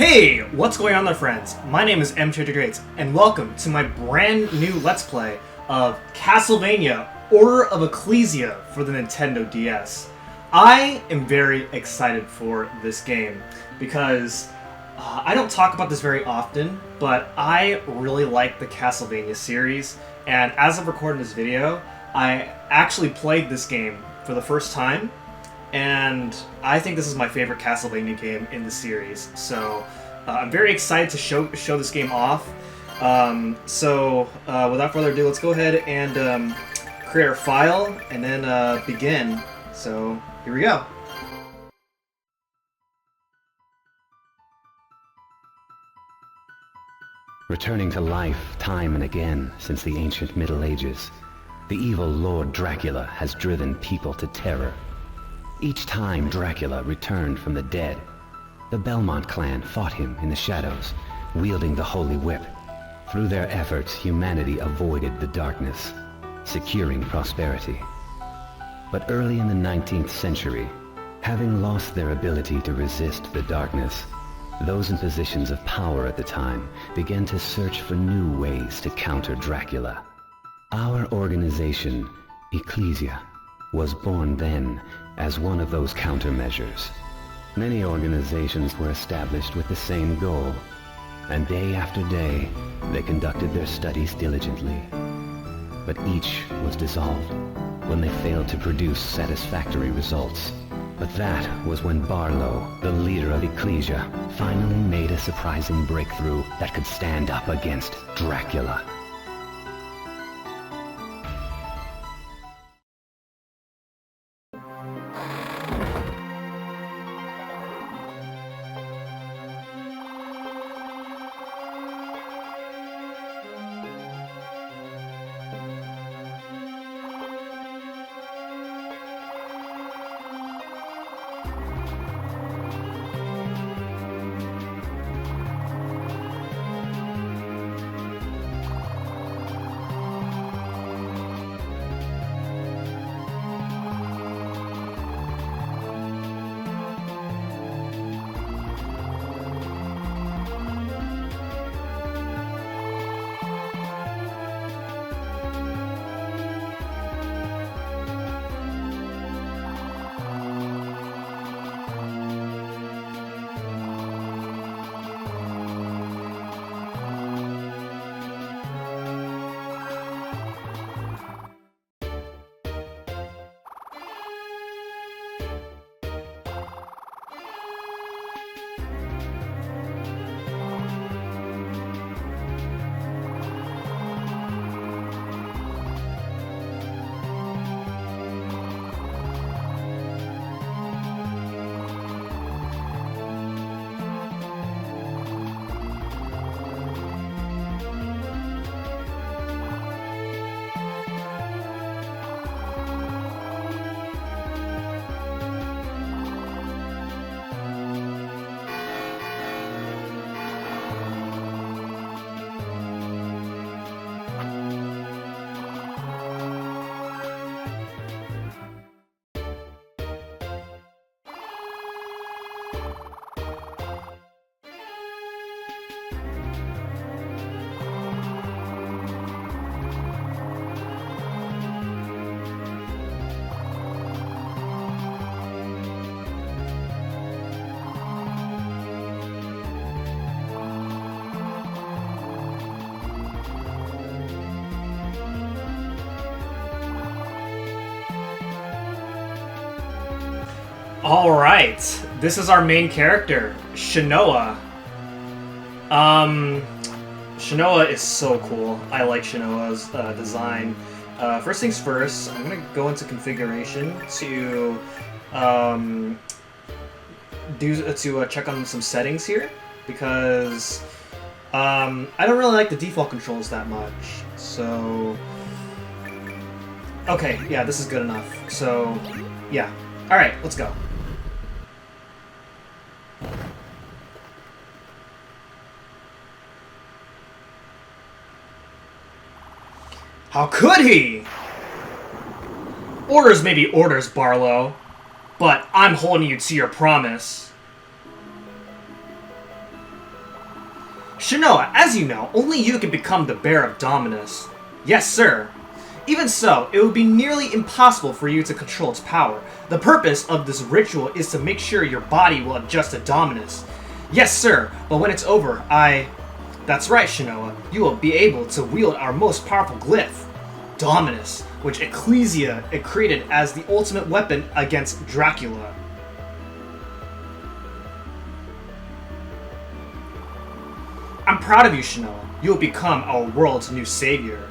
Hey, what's going on there, friends? My name is M238, and welcome to my brand new Let's Play of Castlevania Order of Ecclesia for the Nintendo DS. I am very excited for this game because I don't talk about this very often, but I really like the Castlevania series, and as of recording this video, I actually played this game for the first time, and I think this is my favorite Castlevania game in the series. So I'm very excited to show this game off. Without further ado, let's go ahead and create our file and then begin. So here we go. Returning to life time and again since the ancient Middle Ages, the evil Lord Dracula has driven people to terror. Each time Dracula returned from the dead, the Belmont Clan fought him in the shadows, wielding the Holy Whip. Through their efforts, humanity avoided the darkness, securing prosperity. But early in the 19th century, having lost their ability to resist the darkness, those in positions of power at the time began to search for new ways to counter Dracula. Our organization, Ecclesia, was born then as one of those countermeasures. Many organizations were established with the same goal, and day after day, they conducted their studies diligently. But each was dissolved when they failed to produce satisfactory results. But that was when Barlow, the leader of Ecclesia, finally made a surprising breakthrough that could stand up against Dracula. Alright, this is our main character, Shanoa. Shanoa is so cool. I like Shanoa's design. First things first, I'm gonna go into configuration to check on some settings here, because I don't really like the default controls that much. So, okay, yeah, this is good enough. So, yeah. Alright, let's go. How could he? Orders may be orders, Barlow, but I'm holding you to your promise. Shanoa, as you know, only you can become the bearer of Dominus. Yes, sir. Even so, it would be nearly impossible for you to control its power. The purpose of this ritual is to make sure your body will adjust to Dominus. Yes, sir, but when it's over, That's right, Shanoa. You will be able to wield our most powerful glyph, Dominus, which Ecclesia created as the ultimate weapon against Dracula. I'm proud of you, Shanoa. You will become our world's new savior.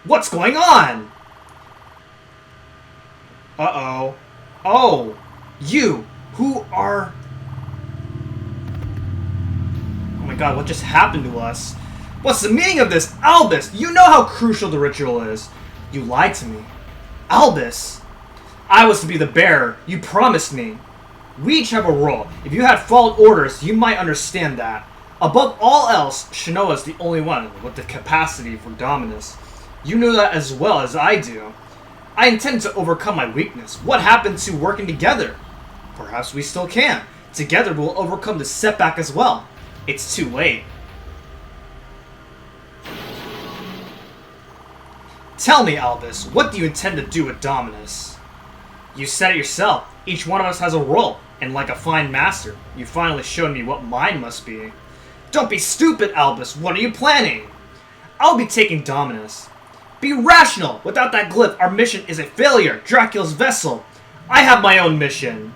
What's going on? Uh-oh. Oh, you, who are... Oh my god, what just happened to us? What's the meaning of this? Albus, you know how crucial the ritual is. You lied to me. Albus, I was to be the bearer. You promised me. We each have a role. If you had followed orders, you might understand that. Above all else, Shanoa is the only one with the capacity for Dominus. You know that as well as I do. I intend to overcome my weakness. What happened to working together? Perhaps we still can. Together we'll overcome the setback as well. It's too late. Tell me, Albus, what do you intend to do with Dominus? You said it yourself. Each one of us has a role, and like a fine master, you finally showed me what mine must be. Don't be stupid, Albus. What are you planning? I'll be taking Dominus. Be rational! Without that glyph, our mission is a failure. Dracula's vessel. I have my own mission.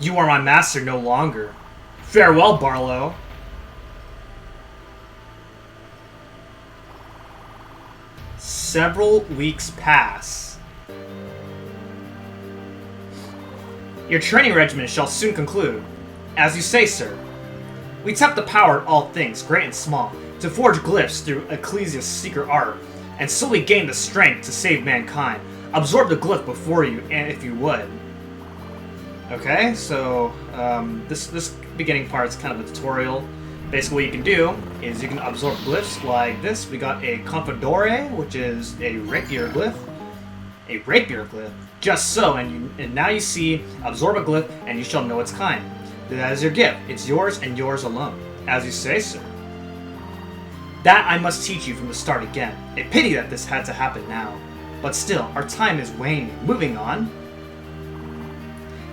You are my master no longer. Farewell, Barlow. Several weeks pass. Your training regimen shall soon conclude. As you say, sir. We tap the power of all things, great and small, to forge glyphs through Ecclesia's secret art, and slowly gain the strength to save mankind. Absorb the glyph before you, and if you would. Okay, so this beginning part is kind of a tutorial. Basically what you can do is you can absorb glyphs like this. We got a Confidore, which is a rapier glyph. A rapier glyph. Just so, and now you see absorb a glyph and you shall know its kind. That is your gift. It's yours and yours alone. As you say, sir. That I must teach you from the start again. A pity that this had to happen now. But still, our time is waning. Moving on.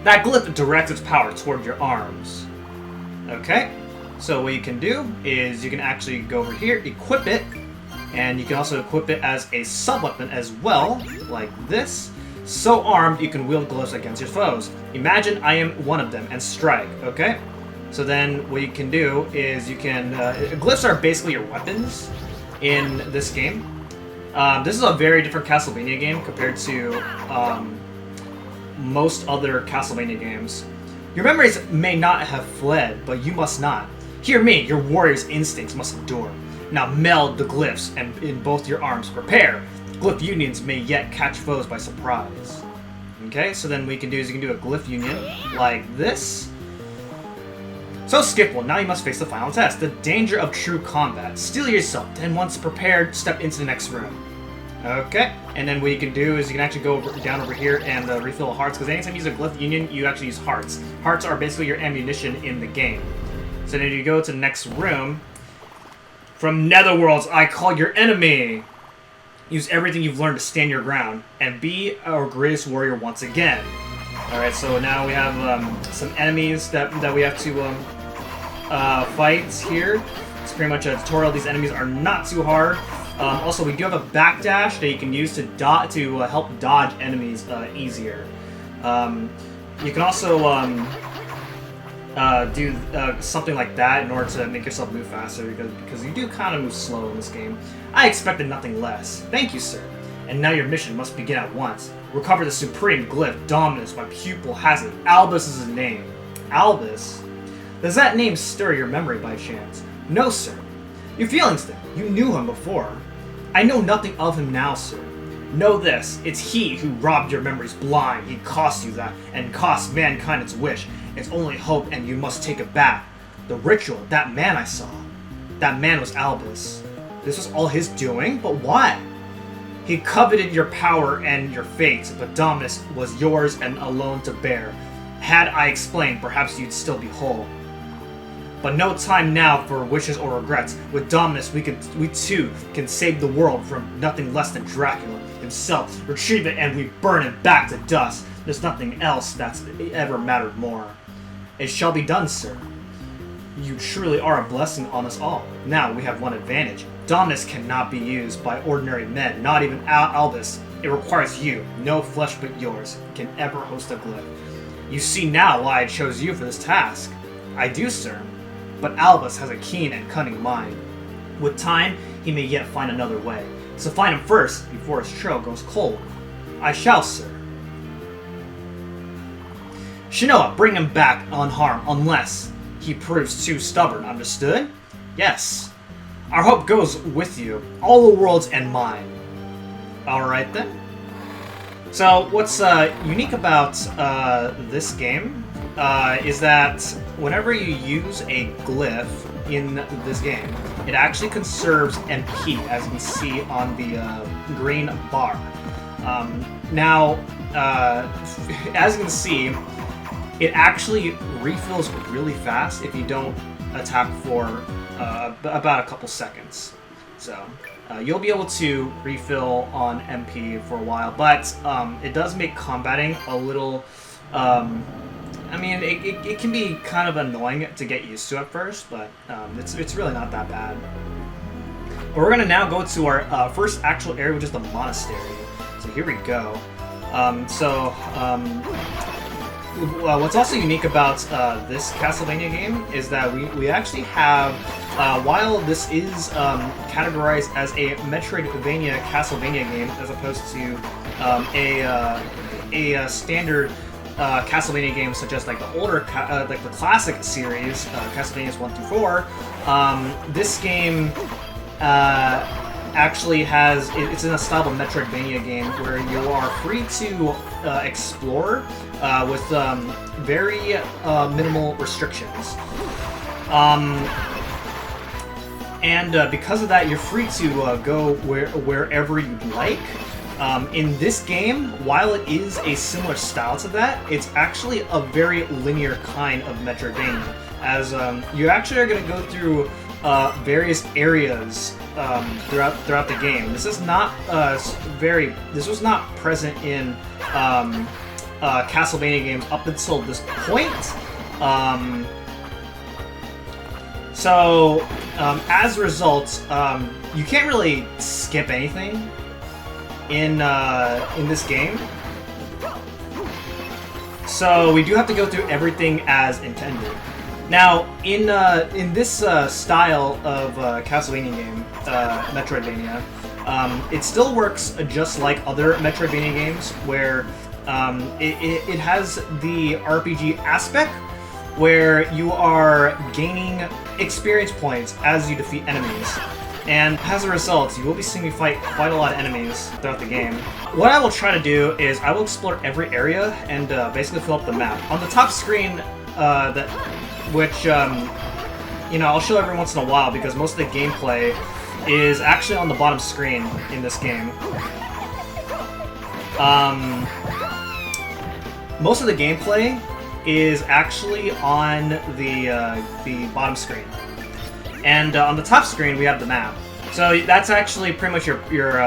That glyph directs its power toward your arms. Okay, so what you can do is you can actually go over here, equip it, and you can also equip it as a sub-weapon as well, like this. So armed, you can wield glyphs against your foes. Imagine I am one of them and strike, okay? So then what you can do is you can... glyphs are basically your weapons in this game. This is a very different Castlevania game compared to... most other Castlevania games. Your memories may not have fled, but you must not. Hear me, your warrior's instincts must endure. Now meld the glyphs and in both your arms. Prepare. Glyph unions may yet catch foes by surprise. Okay, so then what you can do is you can do a glyph union like this. So Skipwell, now you must face the final test. The danger of true combat. Steel yourself, then once prepared, step into the next room. Okay, and then what you can do is you can actually go down over here and refill hearts, because anytime you use a glyph union, you actually use hearts. Hearts are basically your ammunition in the game. So then you go to the next room. From Netherworlds, I call your enemy! Use everything you've learned to stand your ground, and be our greatest warrior once again. Alright, so now we have some enemies that we have to fight here. It's pretty much a tutorial. These enemies are not too hard. Also, we do have a backdash that you can use to help dodge enemies easier. You can also do something like that in order to make yourself move faster, because you do kind of move slow in this game. I expected nothing less. Thank you, sir. And now your mission must begin at once. Recover the supreme glyph, Dominus. My pupil has it. Albus is his name. Albus? Does that name stir your memory by chance? No, sir. Your feelings then. You knew him before. I know nothing of him now, sir. Know this, it's he who robbed your memories blind. He cost you that, and cost mankind its wish. Its only hope, and you must take it back. The ritual, that man I saw. That man was Albus. This was all his doing, but why? He coveted your power and your fate, but Dominus was yours and alone to bear. Had I explained, perhaps you'd still be whole. But no time now for wishes or regrets. With Dominus, we too can save the world from nothing less than Dracula himself. Retrieve it and we burn it back to dust. There's nothing else that's ever mattered more. It shall be done, sir. You truly are a blessing on us all. Now we have one advantage. Dominus cannot be used by ordinary men, not even Albus. It requires you, no flesh but yours, can ever host a glyph. You see now why I chose you for this task. I do, sir. But Albus has a keen and cunning mind. With time, he may yet find another way. So find him first, before his trail goes cold. I shall, sir. Shanoa, bring him back unharmed, unless he proves too stubborn. Understood? Yes. Our hope goes with you, all the world's and mine. Alright then. So, what's unique about this game is that whenever you use a glyph in this game, it actually conserves MP, as you can see on the green bar. Now, as you can see, it actually refills really fast if you don't attack for about a couple seconds. So you'll be able to refill on MP for a while, but it does make combating a little... I mean, it can be kind of annoying to get used to at first, but it's really not that bad. But we're going to now go to our first actual area, which is the Monastery. So here we go. What's also unique about this Castlevania game is that we actually have, while this is categorized as a Metroidvania Castlevania game as opposed to a standard Castlevania games such as like the older, like the classic series, Castlevanias 1 through 4, this game actually has, it's in a style of Metroidvania game where you are free to explore with very minimal restrictions. And because of that, you're free to go wherever you'd like. In this game, while it is a similar style to that, it's actually a very linear kind of Metroidvania, as you actually are going to go through various areas throughout the game. This is not this was not present in Castlevania games up until this point. So as a result, you can't really skip anything in this game. So we do have to go through everything as intended. Now, in this style of Castlevania game, Metroidvania, it still works just like other Metroidvania games, where it has the RPG aspect, where you are gaining experience points as you defeat enemies. And as a result, you will be seeing me fight quite a lot of enemies throughout the game. What I will try to do is I will explore every area and basically fill up the map. On the top screen, which you know, I'll show every once in a while because most of the gameplay is actually on the bottom screen in this game. Most of the gameplay is actually on the bottom screen. And on the top screen, we have the map. So that's actually pretty much your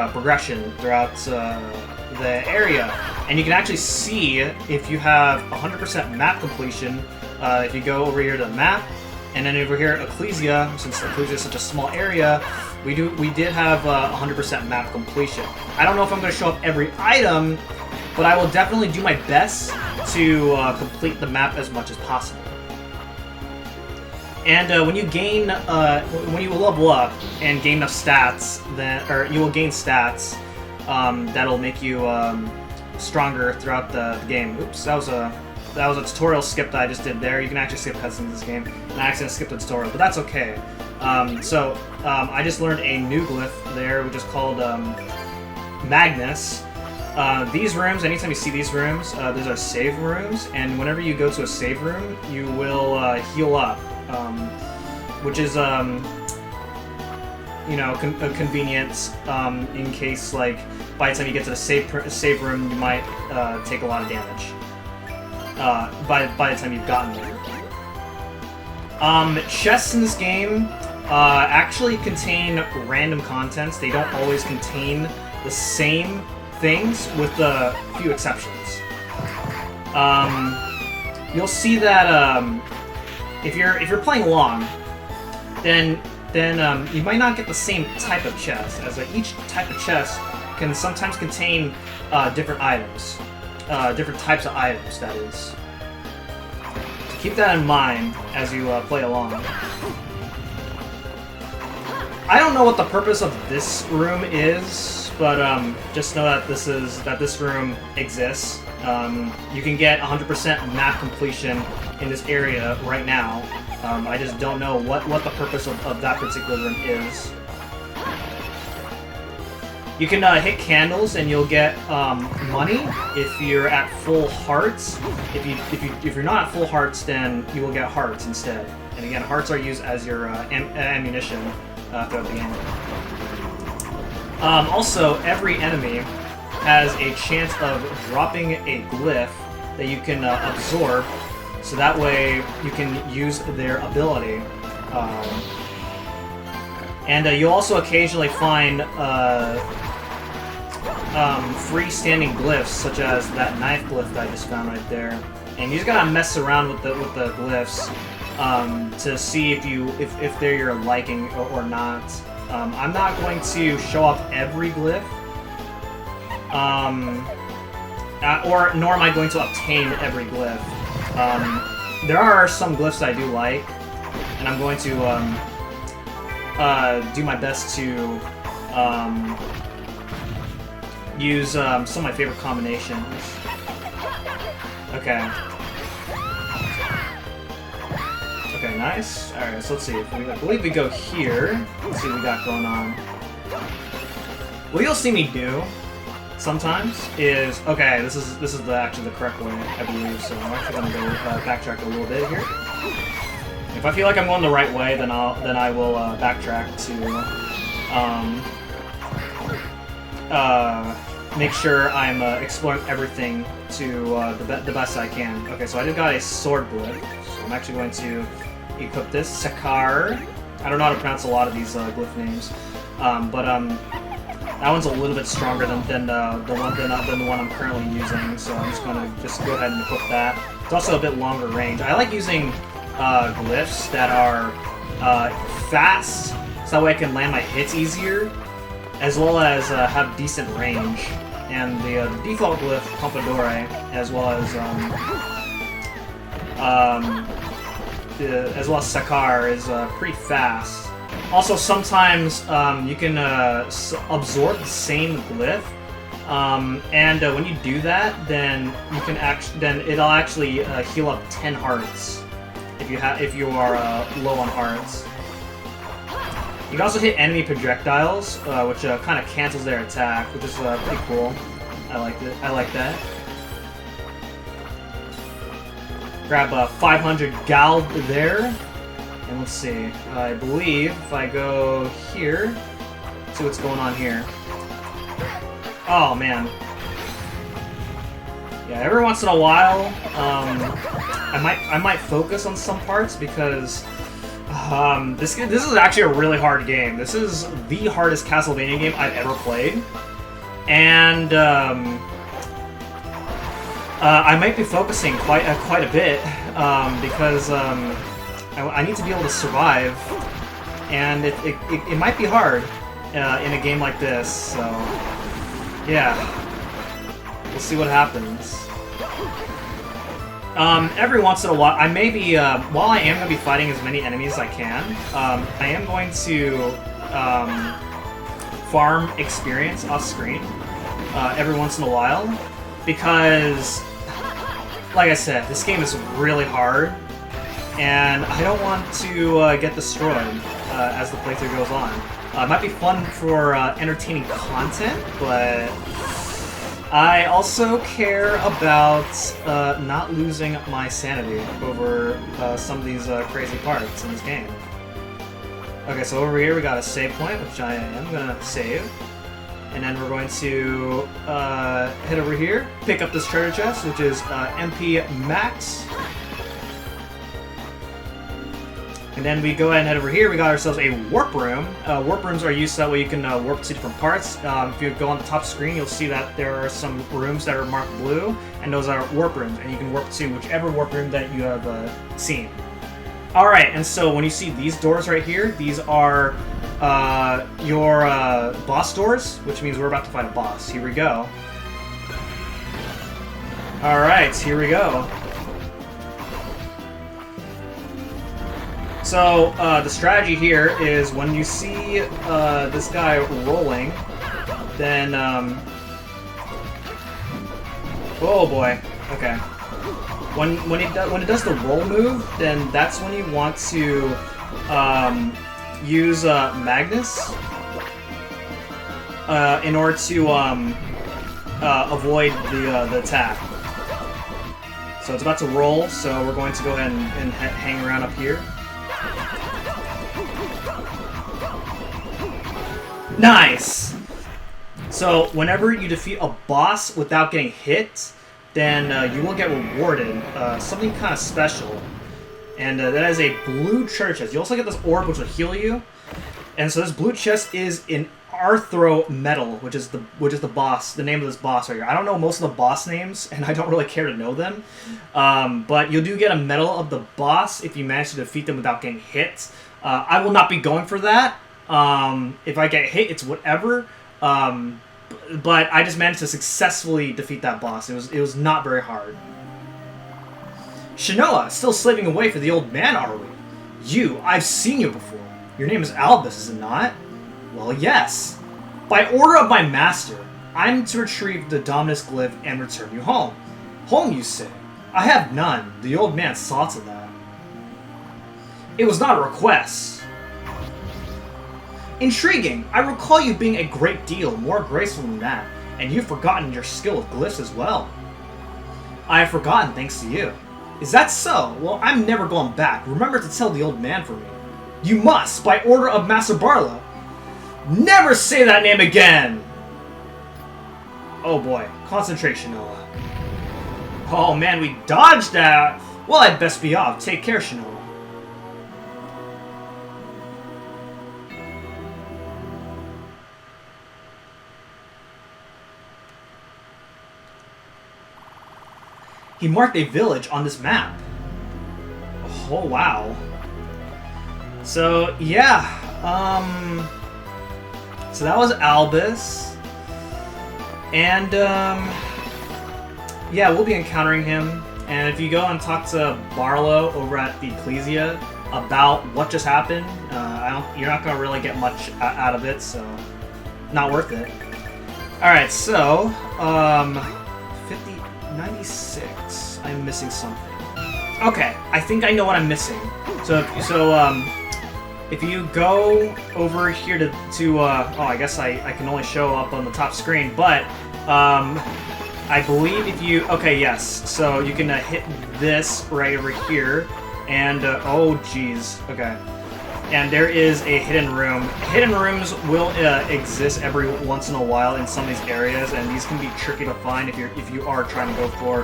progression throughout the area. And you can actually see if you have 100% map completion. If you go over here to the map, and then over here at Ecclesia, since Ecclesia is such a small area, we did have 100% map completion. I don't know if I'm going to show up every item, but I will definitely do my best to complete the map as much as possible. And when you gain, when you level up and gain enough stats, or you will gain stats that'll make you stronger throughout the game. Oops, that was a tutorial skip that I just did there. You can actually skip cutscenes in this game, and I accidentally skipped the tutorial, but that's okay. I just learned a new glyph there, which is called Magnus. These rooms, anytime you see these rooms, those are save rooms, and whenever you go to a save room, you will heal up, which is, you know, a convenience in case, like, by the time you get to the save room, you might take a lot of damage by the time you've gotten there. Chests in this game actually contain random contents. They don't always contain the same things, with a few exceptions. You'll see that if you're playing along, then you might not get the same type of chest, as each type of chest can sometimes contain different items, different types of items. That is. So keep that in mind as you play along. I don't know what the purpose of this room is, but just know that this room exists. You can get 100% map completion in this area right now. I just don't know what the purpose of that particular room is. You can hit candles and you'll get money if you're at full hearts. If you're not at full hearts, then you will get hearts instead. And again, hearts are used as your ammunition throughout the game. Also, every enemy has a chance of dropping a glyph that you can absorb, so that way you can use their ability. And you'll also occasionally find freestanding glyphs, such as that knife glyph that I just found right there. And you just gotta mess around with the glyphs to see if they're your liking or not. I'm not going to show off every glyph, nor am I going to obtain every glyph. There are some glyphs I do like, and I'm going to do my best to use some of my favorite combinations. Okay. Okay, nice. Alright, so let's see. I believe we go here. Let's see what we got going on. What you'll see me do sometimes is... Okay, this is actually the correct way, I believe, so I'm actually going to go backtrack a little bit here. If I feel like I'm going the right way, then I will backtrack to make sure I'm exploring everything to the best I can. Okay, so I just got a sword glyph, so I'm actually going to equip this. Sakar. I don't know how to pronounce a lot of these glyph names, but that one's a little bit stronger than the one I'm currently using. So I'm just gonna go ahead and equip that. It's also a bit longer range. I like using glyphs that are fast, so that way I can land my hits easier, as well as have decent range. And the default glyph, Pompadore, as well as Sakar, is pretty fast. Also, sometimes you can absorb the same glyph, and when you do that, then you can it'll actually heal up 10 hearts if you are low on hearts. You can also hit enemy projectiles, which kind of cancels their attack, which is pretty cool. I like that. Grab 500 gold there, and let's see. I believe if I go here, see what's going on here. Oh man. Yeah, every once in a while, I might focus on some parts because. This is actually a really hard game. This is the hardest Castlevania game I've ever played, and I might be focusing quite a bit because I need to be able to survive, and it might be hard in a game like this. So yeah, we'll see what happens. Every once in a while, I may be, while I am going to be fighting as many enemies as I can, I am going to farm experience off screen every once in a while, because, like I said, this game is really hard, and I don't want to get destroyed as the playthrough goes on. It might be fun for entertaining content, but I also care about not losing my sanity over some of these crazy parts in this game. Okay, so over here we got a save point, which I am going to save. And then we're going to head over here, pick up this treasure chest, which is MP Max. And then we go ahead and head over here. We got ourselves a warp room. Warp rooms are used so that way you can warp to different parts. If you go on the top screen, you'll see that there are some rooms that are marked blue, and those are warp rooms, and you can warp to whichever warp room that you have seen. Alright, and so when you see these doors right here, these are your boss doors, which means we're about to fight a boss. Here we go. Alright, here we go. So, the strategy here is when you see this guy rolling, then, oh boy, okay. When it does the roll move, then that's when you want to use Magnus in order to avoid the attack. So it's about to roll, so we're going to go ahead and hang around up here. Nice! So whenever you defeat a boss without getting hit, then you will get rewarded something kind of special. And that is a blue treasure chest. You also get this orb which will heal you. And so this blue chest is in Arthro Metal, which is the boss, the name of this boss right here. I don't know most of the boss names, and I don't really care to know them. But you do get a medal of the boss if you manage to defeat them without getting hit. I will not be going for that. If I get hit, it's whatever. But I just managed to successfully defeat that boss. It was not very hard. Shanoa, still slaving away for the old man, are we? You, I've seen you before. Your name is Albus, is it not? Well, yes. By order of my master, I'm to retrieve the Dominus glyph and return you home. Home, you say? I have none. The old man saw to that. It was not a request. Intriguing. I recall you being a great deal more graceful than that, and you've forgotten your skill with glyphs as well. I have forgotten thanks to you. Is that so? Well, I'm never going back. Remember to tell the old man for me. You must, by order of Master Barlow. Never say that name again! Oh boy, concentration, Shanoa. Oh man, we dodged that! Well, I'd best be off. Take care, Shanoa. He marked a village on this map. Oh, wow. So, yeah. So that was Albus. And, yeah, we'll be encountering him. And if you go and talk to Barlow over at the Ecclesia about what just happened, you're not going to really get much out of it, so not worth it. Alright, so, 96. I'm missing something. Okay, I think I know what I'm missing. So if you go over here to oh, I guess I can only show up on the top screen, but I believe if you, okay, yes. So you can hit this right over here, and oh geez, okay. And there is a hidden room. Hidden rooms will exist every once in a while in some of these areas, and these can be tricky to find if you are trying to go for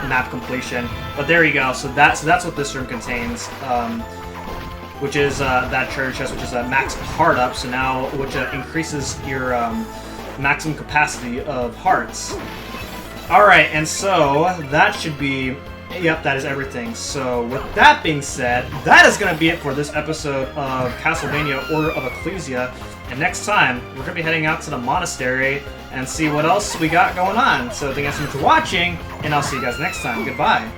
map completion. But there you go. So that's what this room contains, which is that treasure chest, which is a max heart up. So now, which increases your maximum capacity of hearts. All right, and so that should be. Yep, that is everything. So, with that being said, that is going to be it for this episode of Castlevania Order of Ecclesia. And next time, we're going to be heading out to the Monastery and see what else we got going on. So, thank you guys so much for watching, and I'll see you guys next time. Goodbye.